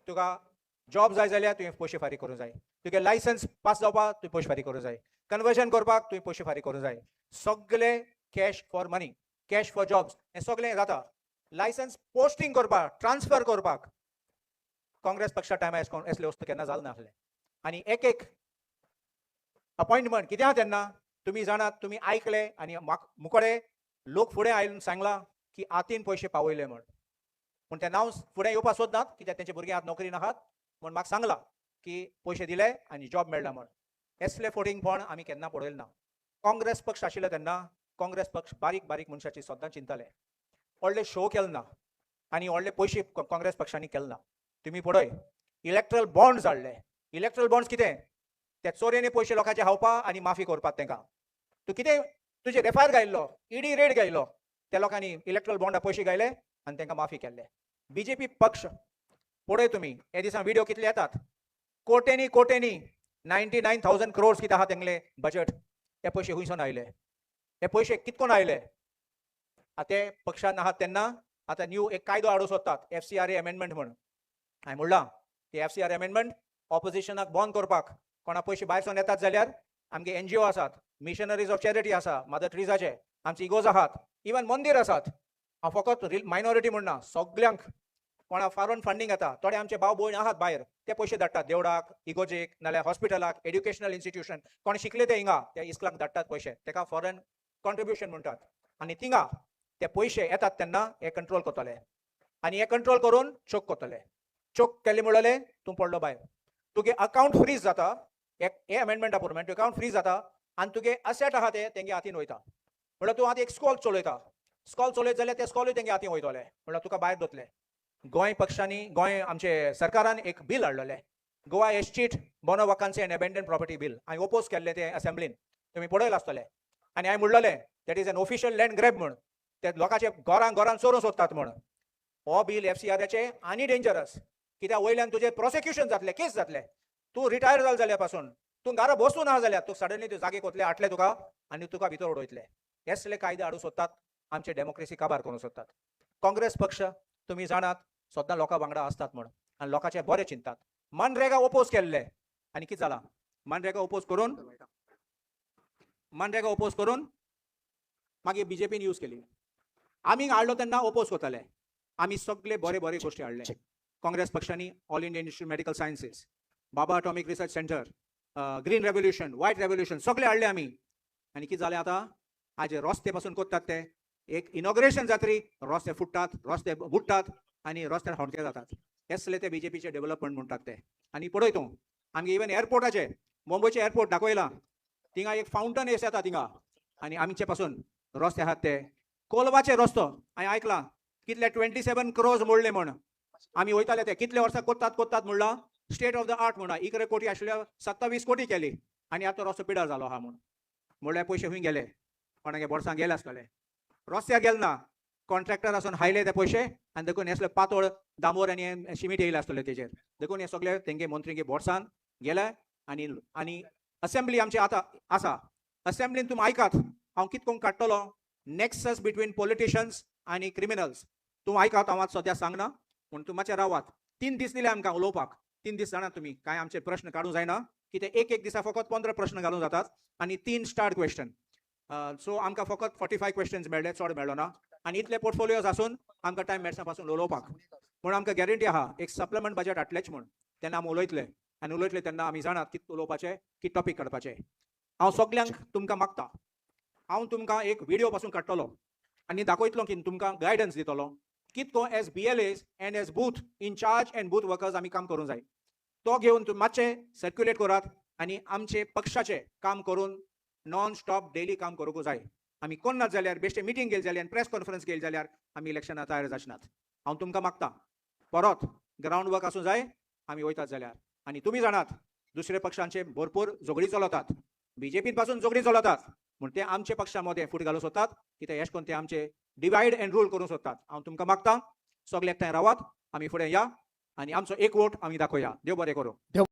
तुका job जाय जाल्यार तुवें पयशे फारीक करूंक जाय, तुगे लायसन्स पास जावपाक तुवें पयशे फारीक करूंक जाय, कन्वर्जन करपाक तुवें पयशे फारीक करूंक जाय. सगळे cash for money, cash for jobs हें सगळें जाता. लायसन्स पोस्टिंग करपाक, ट्रान्सफर करपाक काँग्रेस पक्षा टायमार असले वस्तू केन्ना जाल नासले. आनी एक एक अपॉइंटमेंट कितें आहा तेन्ना तुमी जाणात, तुमी आयकले आनी मुखडे लोक फुडें आयून सांगला की आतीन पयशे पावयले म्हण. पूण ते नांव फुडें येवपाक सोदनात कित्याक तेंचे भुरगे आतां नोकरी नाहात म्हण म्हाका सांगला की पयशे दिले आनी जॉब मेळ्ळा म्हण. असले फोटिंगपण आमी केन्ना पळयलें ना. काँग्रेस पक्ष आशिल्लो तेन्ना काँग्रेस पक्ष बारीक बारीक मनशाची सद्दां चिंताले. व्हडले शो केले ना आनी व्हडले पयशे काँग्रेस पक्षांनी केले ना. तुमी पळय इलेक्ट्रल बॉन्ड्स हाडले. इलेक्ट्रल बॉन्ड्स कितें? ते चोरेने पयशे लोकांचे खावपाक आनी माफी करपाक तेंकां. तूं कितें तुजे एफआयआर घायल्लो, ईडी रेड घायल्लो, त्या लोकांनी इलेक्ट्रल बॉन्डा पयशे घायले आनी तेंकां माफी केल्ले. बीजेपी पक्ष पळय तुमी हे दिसा व्हिडिओ कितले येतात. कोटेनी कोटेनी 99,000 crores कितें आहा तेंगले बजेट, हे पयशे खुंयसून आयले? हे पयशे कितकोन आयले? ते पक्षान आहात तेन्ना आतां न्यू एक कायदो हाडूं सोदतात, FCRA अमेंडमेंट म्हण. हांवें म्हणलां ती FCRA अमेंडमेंट ऑपोजिशनाक बंद करपाक. कोणा पयशे भायरसून येतात जाल्यार आमगे NGO आसात, मिशनरीज ऑफ चॅरिटी आसा, मदर ट्रिजाचे, आमचे इगोज आहात, इवन मंदिर आसात. हांव फकत मायनॉरिटी म्हणना, सगळ्यांक कोणा फॉरेन फंडींग येता. थोडे आमचे भाव भयण आहात भायर, ते पयशे धाडटात देवळाक, इगोजेक, नाल्यार हॉस्पिटलाक, एड्युकेशनल इन्स्टिट्यूशन. कोण शिकले ते हिंगा त्या इस्कलाक धाडटात पयशे, तेका फॉरेन कॉन्ट्रिब्युशन म्हणटात. आनी थिंगा ते पयशे येतात तेन्ना हे कंट्रोल करतले आनी हे कंट्रोल करून चोक करतले. चोक केले म्हणले तूं पडलो भायर, तुगे अकाउंट फ्रीज जाता. हे अमेंडमेंटा प्रमाणे तुगे अकाउंट फ्रीज जाता आनी तुगे असेट आहा ते तेंगे हातीन वयता. म्हणल्यार तूं आतां एक स्कॉल चलयता, स्कॉल चलयत जाल्यार ते स्कॉलूय तेंगे हातीन वयतले, म्हणल्यार तुका भायर दवरतले. गोंय पक्षांनी, गोंय आमचे सरकारान एक बील हाडलेलें, Goa estate bona vacancy and abandon property bill. हांवें ओपोज केल्लें ते असेंब्लीन, तुमी पळयलां आसतलें. आनी हांवें म्हणलेलें that is an official land grab म्हण, ते लोकांचे घरान चोरून सोदतात म्हण. हो बील FCRAचे आनी डेंजरस, कित्याक वयल्यान तुजें प्रोसिक्युशन जातलें, केस जातले. तूं रिटायर जाल जाल्या पासून तूं घरा बसून आहा जाल्यार तूं सडनली तूं जागे कोतले हाटले तुका आनी तुका भितर उडयतले. हेसले कायदे हाडूं सोदतात, आमचे डेमोक्रेसी काबार करूंक सोदतात. काँग्रेस पक्ष तुमी जाणात सद्दां लोकां वांगडा आसतात म्हण आनी लोकांचे बरें चिंतात. मनरेगा ओपोज केल्ले आनी कितें जालां? मनरेगा ओपोज करून मागीर BJPन यूज केली. आमी हाडलो तेन्ना ओपोज करताले. आमी सगळे बरे बरे गोश्टी हाडले. काँग्रेस पक्षांनी All India Institute Medical Sciences, Bhabha Atomic Research Centre, green revolution, white revolution सगळे हाडले आमी. आनी कितें जालें आतां? आज रस्ते पासून कोत्तात ते एक इनॉग्रेशन जातरी रस्ते फुटतात, रस्ते बुडटात आनी रस्त्यार होडके जातात. हेसले ते BJPचे डेव्हलपमेंट म्हणटात ते. आनी पळय तूं आमगे इवन एअरपोर्टाचे, मुंबयचे एअरपोर्ट दाखयलां, थिंगा एक फावंटन येता थिंगा. आनी आमचे पासून रस्ते आहात ते कोलवाचे रस्तो. हांवें आयकलां कितले 27 crores मोडले म्हण. आमी वयताले ते कितले वर्सां कोत्तात म्हणलां. स्टेट ऑफ द आर्ट म्हणा, इकरे कोटी आशिल्ल्या 27 कोटी केली आनी आतां रस्तो पिड्यार जालो आहा म्हण. म्हणल्यार पयशे खंय गेले? कोणागे बोर्सांत गेले आसतले. रस्त्याक गेले ना, कॉन्ट्रॅक्टर आसून हायले ते पयशे आनी देखून हेसले पातळ दामोर आनी शिमीट येयले आसतले तेजेर. देखून हे सगळे तेंगे मंत्रीगे बोर्सांत गेले. आनी असेंब्ली आमची आतां आसा. असेंब्लीन तुमी आयकात, हांव कितें करून काडटलो. नेक्सस बिटवीन पॉलिटिशियन्स आनी क्रिमिनल्स. तूं आयकात, हांव आतां सद्या सांगना पूण तूं मातशें रावात. 3 दीस दिले आमकां उलोवपाक. 3 दीस जाणात तुमी, कांय आमचे प्रश्न काडूं जायना कित्याक एक दिसा फकत 15 प्रश्न घालूं जातात आनी 3 स्टार्ट क्वेश्चन. सो आमकां फकत 45 क्वेश्चन्स मेळ्ळे, चड मेळ्ळो ना. आनी इतले पोर्टफोलियोज आसून आमकां टायम मेळचा पासून उलोवपाक. पूण आमकां गॅरंटी आहा एक सप्लिमेंट बजेट हाडलेच म्हण. तेन्ना आमी उलयतले आनी उलयतले तेन्ना आमी जाणात कितें उलोवपाचें, कितें टॉपीक काडपाचें. हांव सगळ्यांक तुमकां मागता, हांव तुमकां एक व्हिडिओ पासून काडटलो आनी दाखयतलो की तुमकां गायडन्स दितलो कितको as BLAs and as booth incharge and booth workers आमी काम करूंक जाय. तो घेवन तुमी मातशें सर्क्युलेट करात आनी आमचे पक्षाचें काम करून नॉन स्टॉप डेली काम करूंक जाय. आमी कोन्नात जाल्यार बेश्टे मिटींग गेली जाल्यार प्रेस कॉन्फरन्स केली जाल्यार आमी इलेक्शनाक तयार जाचनात. हांव तुमकां मागता परत ग्राउंड वर्क आसूं जाय आमी वयतात जाल्यार. आनी तुमी जाणात दुसरे पक्षांचे भरपूर झगडी चलतात, BJP पासून झगडी चलतात म्हूण ते आमचे पक्षा मदें फूट घालूं सोदतात कित्याक हेश कोन्न ते आमचे डिवायड एंड रूल करूंक सोदतात. हांव तुमकां मागता सगळे एकठांय रावात, आमी फुडें या आनी आमचो एक वोट आमी दाखोवया. देव बरें करूं.